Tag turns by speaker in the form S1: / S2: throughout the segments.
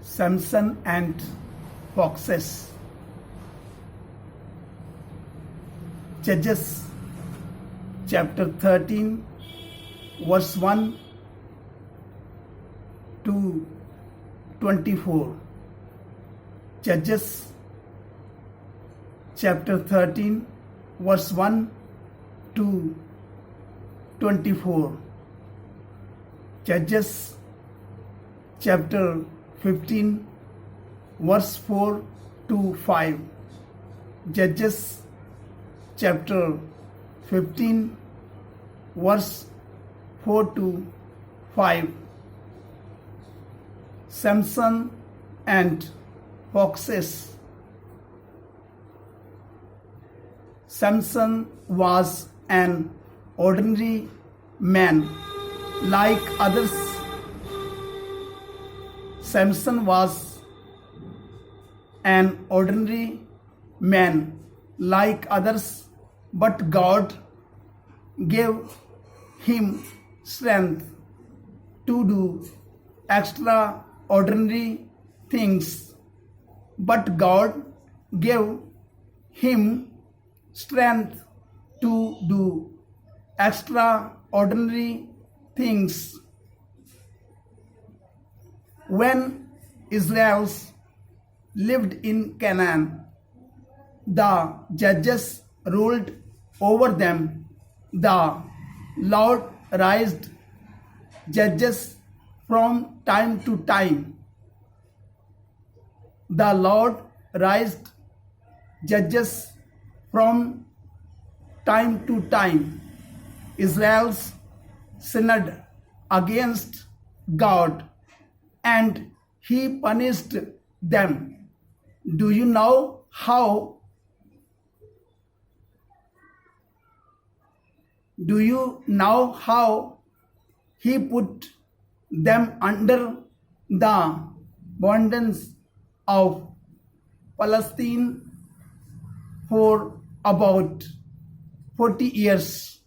S1: Samson and foxes. Judges chapter 13 verse 1 to 24. Judges chapter 13 verse 1 to 24. Judges chapter 15 verse 4 to 5. Judges chapter 15 verse 4 to 5. Samson and foxes. Samson was an ordinary man like others. Samson was an ordinary man like others, but God gave him strength to do extraordinary things. But God gave him strength to do extraordinary things. When Israelites lived in Canaan, the judges ruled over them. The Lord raised judges from time to time. The Lord raised judges from time to time. Israel's sinned against God and he punished them. Do you know how? Do you know how he put them under the bondage of Palestine for about 40 years?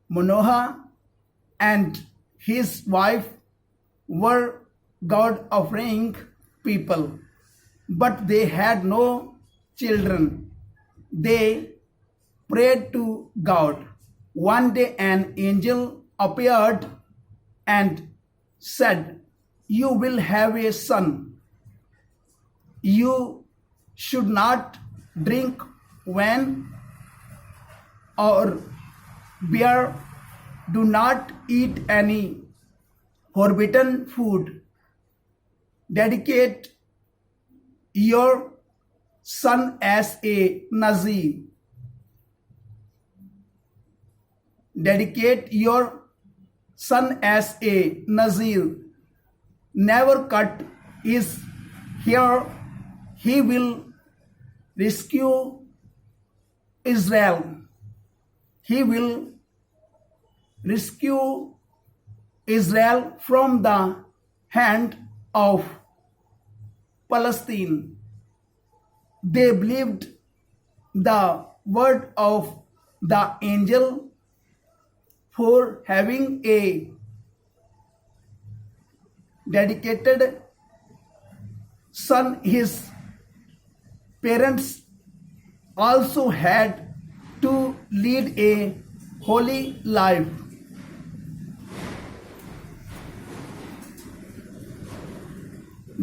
S1: Manoah and his wife were God-fearing people, but they had no children. They prayed to God. One day an angel appeared and said, "You will have a son. You should not drink wine or beer. Do not eat any forbidden food. Dedicate your son as a Nazir. Dedicate your son as a Nazir. Never cut his hair. He will rescue Israel. He will rescue Israel from the hand of Palestine." They believed the word of the angel, for having a dedicated son, his parents also had to lead a holy life.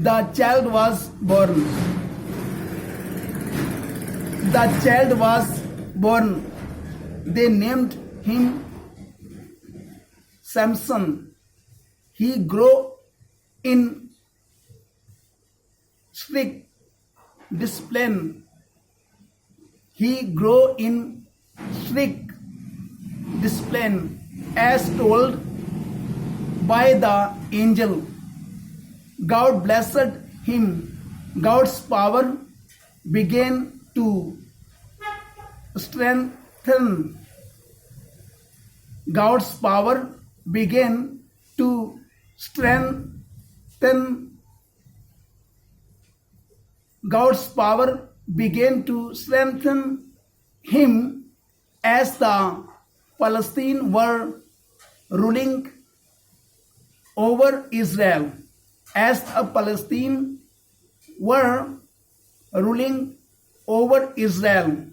S1: The child was born. The child was born. They named him Samson. He grew in strict discipline. He grew in strict discipline as told by the angel. God blessed him. God's power began to strengthen. God's power began to strengthen. God's power began to strengthen him as the Palestine were ruling over Israel, as the Palestinians were ruling over Israel.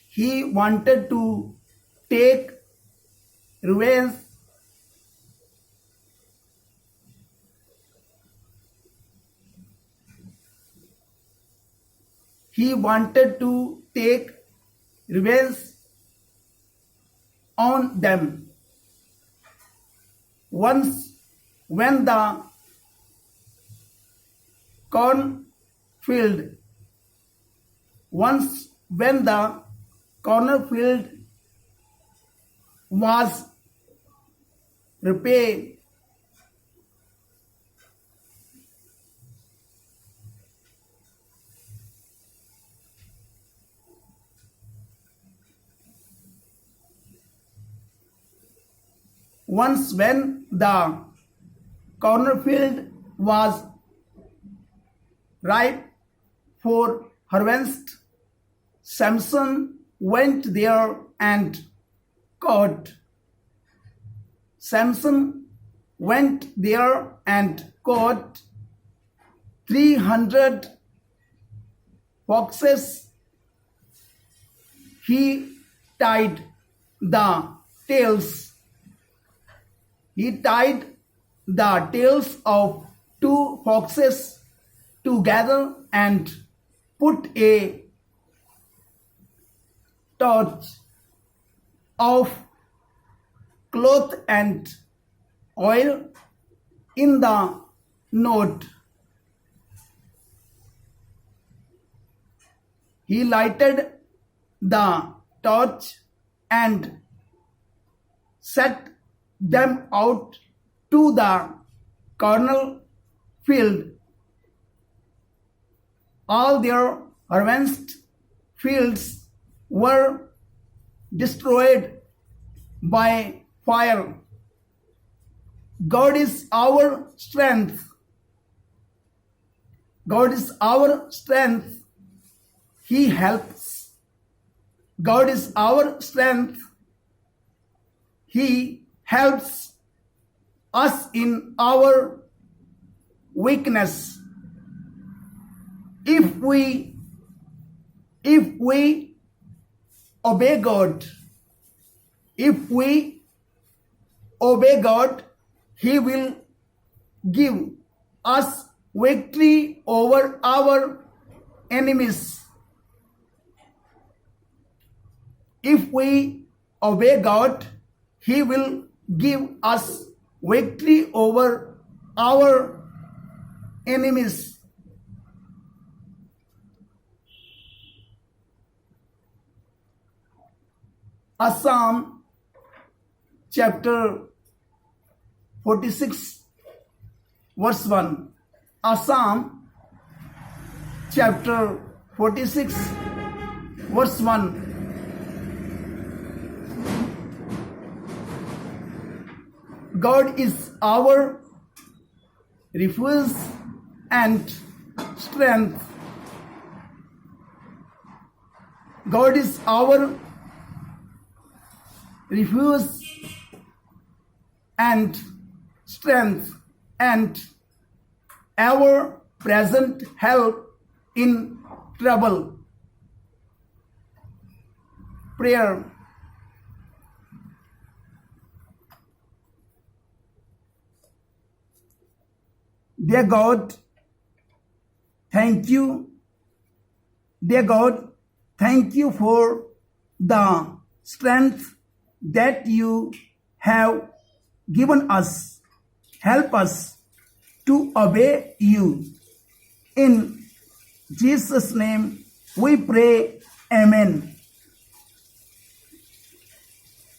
S1: He wanted to take revenge on them. Once when the cornfield was repaired, ripe for harvest, Samson went there and caught. 300 foxes. He tied the tails of 2 foxes together and put a torch of cloth and oil in the knot. He lighted the torch and set them out to the cornfield. All their harvest fields were destroyed by fire. God is our strength. He helps. God is our strength. He helps us in our weakness. If we obey God, He will give us victory over our enemies. If we obey God, He will give us victory over our enemies. Psalm chapter 46 verse 1. Psalm chapter 46 verse 1. God is our refuge and strength. God is our refuge and strength and ever present help in trouble. Prayer. Dear God, thank you. Dear God, thank you for the strength that you have given us. Help us to obey you. In Jesus' name we pray. Amen.